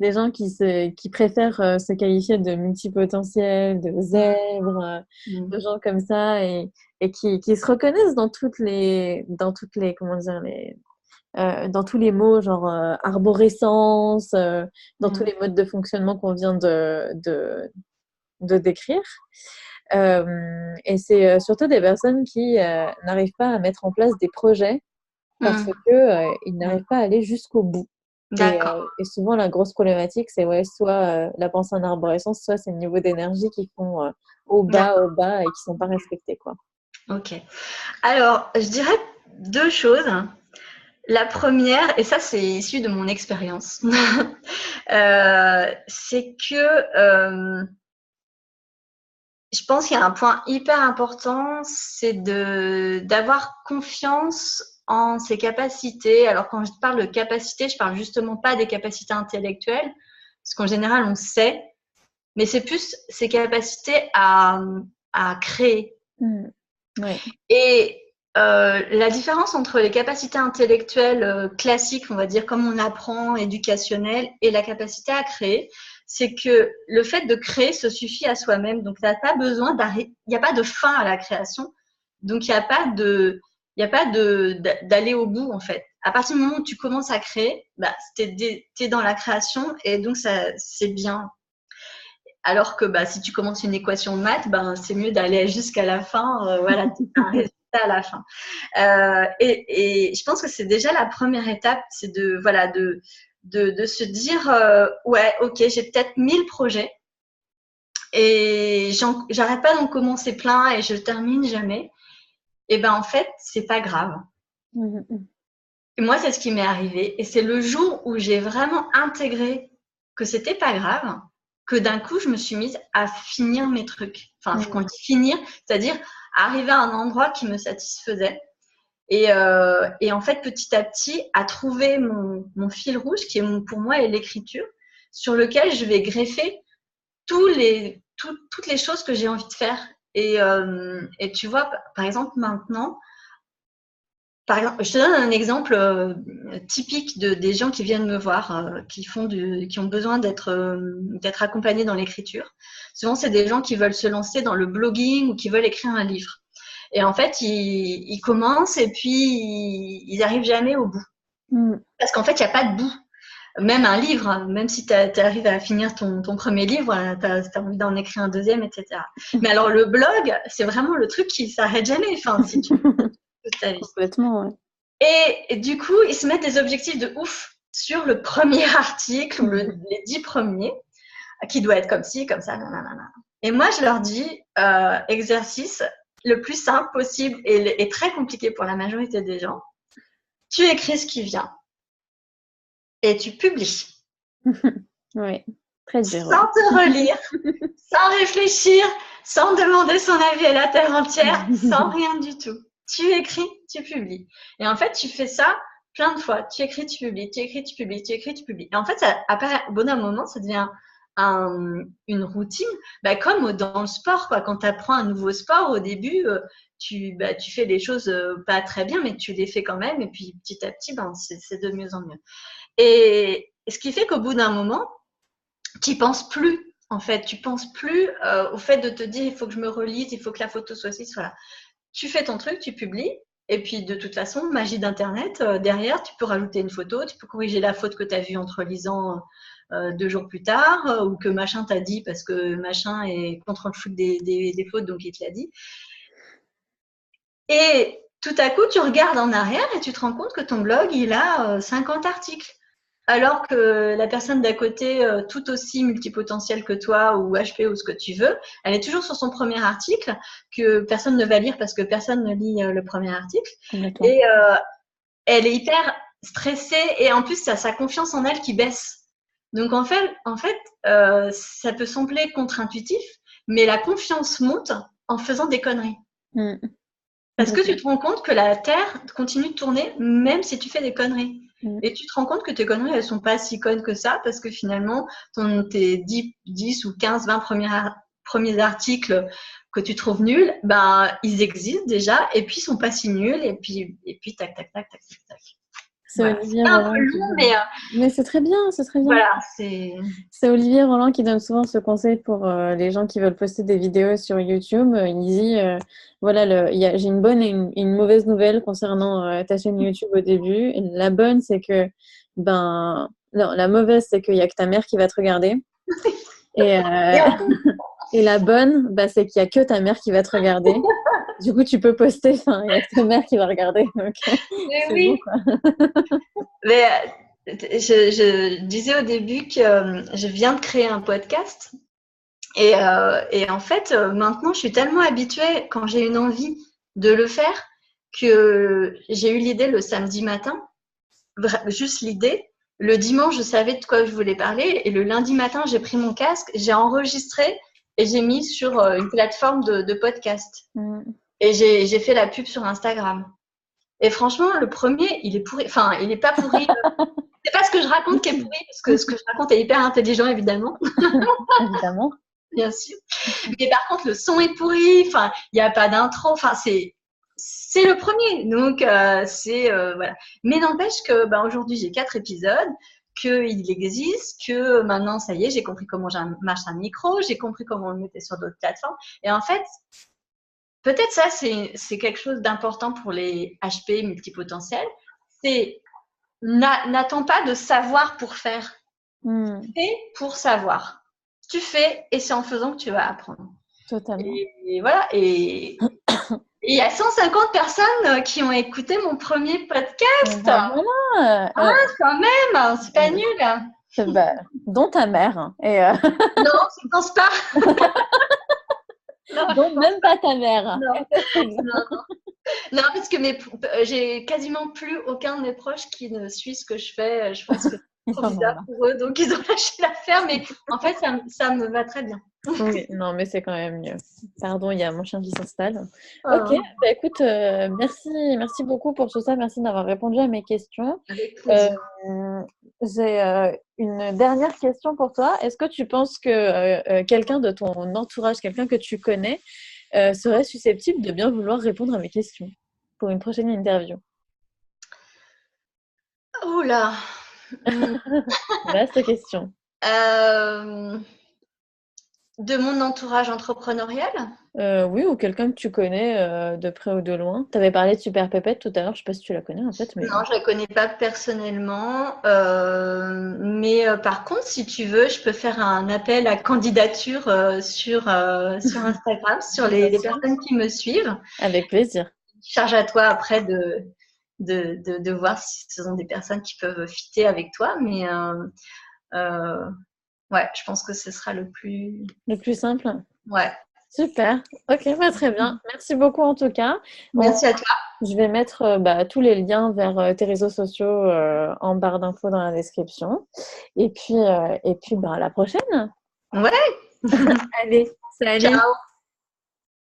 des gens qui préfèrent se qualifier de multipotentiels, de zèbres, Mm. de gens comme ça, et qui se reconnaissent dans toutes les, comment dire, dans tous les mots, genre arborescence, dans tous Mm. les modes de fonctionnement qu'on vient de décrire. Et c'est surtout des personnes qui n'arrivent pas à mettre en place des projets parce Mm. que ils n'arrivent pas à aller jusqu'au bout. D'accord. Et souvent, la grosse problématique, c'est ouais, soit la pensée en arborescence, soit c'est le niveau d'énergie qui font D'accord. au bas et qui sont pas respectés, quoi. Ok. Alors, je dirais deux choses. La première, et ça c'est issu de mon expérience, c'est que je pense qu'il y a un point hyper important, c'est d'avoir confiance en ses capacités. Alors quand je parle de capacités, je parle justement pas des capacités intellectuelles, parce qu'en général on sait, mais c'est plus ses capacités à créer. Ouais. Et la différence entre les capacités intellectuelles classiques, on va dire, comme on apprend, éducationnelles, et la capacité à créer, c'est que le fait de créer se suffit à soi-même. Donc, tu n'as pas besoin d'arrêter. Il n'y a pas de fin à la création. Donc, il n'y a pas d'aller au bout, en fait. À partir du moment où tu commences à créer, bah, t'es dans la création et donc ça, c'est bien. Alors que bah, si tu commences une équation de maths, ben, c'est mieux d'aller jusqu'à la fin. Voilà, tu as un résultat à la fin. Et je pense que c'est déjà la première étape, c'est de se dire ouais, ok, j'ai peut-être 1000 projets et j'arrête pas d'en commencer plein et je termine jamais. Et ben en fait, c'est pas grave. Et moi, c'est ce qui m'est arrivé. Et c'est le jour où j'ai vraiment intégré que c'était pas grave, que d'un coup, je me suis mise à finir mes trucs. Enfin, quand je dis finir, c'est-à-dire arriver à un endroit qui me satisfaisait. Et en fait, petit à petit, à trouver mon fil rouge, qui est pour moi est l'écriture, sur lequel je vais greffer toutes les choses que j'ai envie de faire. Et tu vois, par exemple, maintenant, je te donne un exemple typique des gens qui viennent me voir, qui ont besoin d'être accompagnés dans l'écriture. Souvent, c'est des gens qui veulent se lancer dans le blogging ou qui veulent écrire un livre. Et en fait, ils commencent et puis ils n'arrivent jamais au bout. Parce qu'en fait, il n'y a pas de bout. Même un livre, même si tu arrives à finir ton premier livre, tu as envie d'en écrire un deuxième, etc. Mais alors, le blog, c'est vraiment le truc qui ne s'arrête jamais. Enfin, si tu toute ta vie. Complètement, ouais. Et du coup, ils se mettent des objectifs de ouf sur le premier article ou les 10 premiers, qui doit être comme ci, comme ça, nanana. Et moi, je leur dis, exercice le plus simple possible et très compliqué pour la majorité des gens. Tu écris ce qui vient et tu publies. Oui, très dur. Sans te relire, sans réfléchir, sans demander son avis à la terre entière, sans rien du tout. Tu écris, tu publies. Et en fait, tu fais ça plein de fois. Tu écris, tu publies, tu écris, tu publies, tu écris, tu publies. Et en fait, ça apparaît, au bout d'un moment, ça devient une routine, comme dans le sport, quoi. Quand tu apprends un nouveau sport, au début, tu fais les choses pas très bien, mais tu les fais quand même. Et puis, petit à petit, c'est de mieux en mieux. Et ce qui fait qu'au bout d'un moment, tu n'y penses plus. En fait, tu penses plus au fait de te dire il faut que je me relise, il faut que la photo soit ci, soit là. Tu fais ton truc, tu publies, et puis de toute façon, magie d'Internet, derrière, tu peux rajouter une photo, tu peux corriger la faute que tu as vue en te relisant 2 jours plus tard, ou que machin t'a dit parce que machin est contre le foot des fautes, donc il te l'a dit. Et tout à coup, tu regardes en arrière et tu te rends compte que ton blog, il a 50 articles. Alors que la personne d'à côté, tout aussi multipotentielle que toi ou HP ou ce que tu veux, elle est toujours sur son premier article que personne ne va lire parce que personne ne lit le premier article. Et elle est hyper stressée et en plus, ça sa confiance en elle qui baisse. Donc en fait, ça peut sembler contre-intuitif, mais la confiance monte en faisant des conneries. Parce que tu te rends compte que la Terre continue de tourner même si tu fais des conneries. Et tu te rends compte que tes conneries, elles sont pas si connes que ça parce que finalement, tes 10 ou 15, 20 premiers articles que tu trouves nuls, ils existent déjà et puis ils sont pas si nuls et puis tac, tac, tac, tac, tac. C'est voilà. Olivier Roland. Un peu long, mais c'est très bien, c'est très bien. Voilà, c'est Olivier Roland qui donne souvent ce conseil pour les gens qui veulent poster des vidéos sur YouTube. Il dit voilà, j'ai une bonne et une mauvaise nouvelle concernant ta chaîne YouTube au début. Et la bonne, c'est que non, la mauvaise, c'est qu'il y a que ta mère qui va te regarder. Et la bonne, c'est qu'il y a que ta mère qui va te regarder. Du coup, tu peux poster, il y a que ta mère qui va regarder. Donc, mais c'est oui. bon, quoi. Mais je disais au début que je viens de créer un podcast. Et en fait, maintenant, je suis tellement habituée quand j'ai une envie de le faire que j'ai eu l'idée le samedi matin. juste l'idée. Le dimanche, je savais de quoi je voulais parler. Et le lundi matin, j'ai pris mon casque, j'ai enregistré et j'ai mis sur une plateforme de podcast. Et j'ai fait la pub sur Instagram. Et franchement, le premier, il est pourri. Enfin, il n'est pas pourri. C'est pas ce que je raconte qui est pourri, parce que ce que je raconte est hyper intelligent, évidemment. Évidemment. Bien sûr. Mais par contre, le son est pourri. Enfin, il n'y a pas d'intro. Enfin, c'est le premier. Donc, voilà. Mais n'empêche que aujourd'hui, j'ai 4 épisodes, qu'il existe, que maintenant, ça y est, j'ai compris comment marche un micro, j'ai compris comment on le mettait sur d'autres plateformes. Et en fait, peut-être ça, c'est quelque chose d'important pour les HP multipotentiels. C'est n'attends pas de savoir pour faire. Fais pour savoir. Tu fais et c'est en faisant que tu vas apprendre. Totalement. Et voilà. Et il y a 150 personnes qui ont écouté mon premier podcast. Voilà. Quand même, c'est pas nul. Dont ta mère. Et Non, je ne pense pas. Non, même pas ta mère. Non, parce que j'ai quasiment plus aucun de mes proches qui ne suit ce que je fais. Je pense que c'est trop bizarre pour eux, donc ils ont lâché l'affaire. Mais en fait, ça me va très bien. Oui, non, mais c'est quand même mieux. Pardon, il y a mon chien qui s'installe. Ok, écoute, merci beaucoup pour tout ça. Merci d'avoir répondu à mes questions. Avec plaisir. J'ai une dernière question pour toi. Est-ce que tu penses que quelqu'un de ton entourage, quelqu'un que tu connais, serait susceptible de bien vouloir répondre à mes questions pour une prochaine interview? Oula. Vaste question. De mon entourage entrepreneurial? Oui, ou quelqu'un que tu connais de près ou de loin. Tu avais parlé de Super Pépette tout à l'heure, je ne sais pas si tu la connais en fait. Mais... Non, je ne la connais pas personnellement. Mais par contre, si tu veux, je peux faire un appel à candidature sur Instagram, sur les personnes qui me suivent. Avec plaisir. Charge à toi après de voir si ce sont des personnes qui peuvent fitter avec toi. Mais ouais, je pense que ce sera le plus simple. Ouais. Super. Ok, très bien. Merci beaucoup en tout cas. Merci à toi. Je vais mettre tous les liens vers tes réseaux sociaux en barre d'infos dans la description. Et puis à la prochaine. Ouais. Allez, salut. Ciao.